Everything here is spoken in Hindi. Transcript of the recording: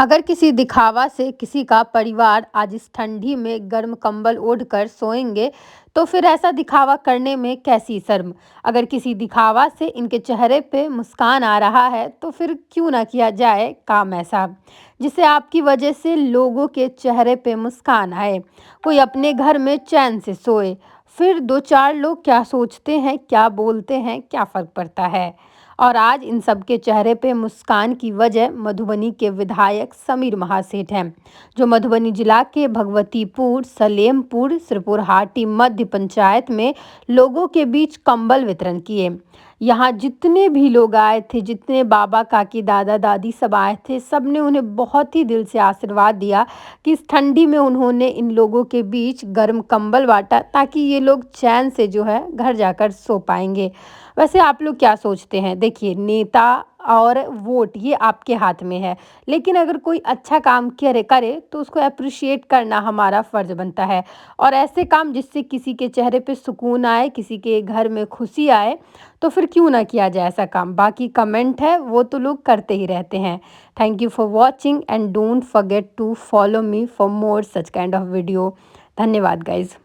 अगर किसी दिखावा से किसी का परिवार आज इस ठंडी में गर्म कंबल ओढ़कर सोएंगे, तो फिर ऐसा दिखावा करने में कैसी शर्म। अगर किसी दिखावा से इनके चेहरे पे मुस्कान आ रहा है, तो फिर क्यों ना किया जाए काम ऐसा जिससे आपकी वजह से लोगों के चेहरे पे मुस्कान आए, कोई अपने घर में चैन से सोए। फिर दो चार लोग क्या सोचते हैं, क्या बोलते हैं, क्या फर्क पड़ता है। और आज इन सब के चेहरे पे मुस्कान की वजह मधुबनी के विधायक समीर महासेठ हैं, जो मधुबनी जिला के भगवतीपुर, सलेमपुर, सिरपुर हाटी मध्य पंचायत में लोगों के बीच कंबल वितरण किए। यहाँ जितने भी लोग आए थे, जितने बाबा काकी दादा दादी सब आए थे, सब ने उन्हें बहुत ही दिल से आशीर्वाद दिया कि इस ठंडी में उन्होंने इन लोगों के बीच गर्म कंबल बांटा, ताकि ये लोग चैन से जो है घर जाकर सो पाएंगे। वैसे आप लोग क्या सोचते हैं? देखिए, नेता और वोट ये आपके हाथ में है, लेकिन अगर कोई अच्छा काम करे करे तो उसको अप्रिशिएट करना हमारा फ़र्ज़ बनता है। और ऐसे काम जिससे किसी के चेहरे पे सुकून आए, किसी के घर में खुशी आए, तो फिर क्यों ना किया जाए ऐसा काम। बाकी कमेंट है वो तो लोग करते ही रहते हैं। Thank you for watching and don't forget to follow me for more such kind of video. धन्यवाद गाइज़।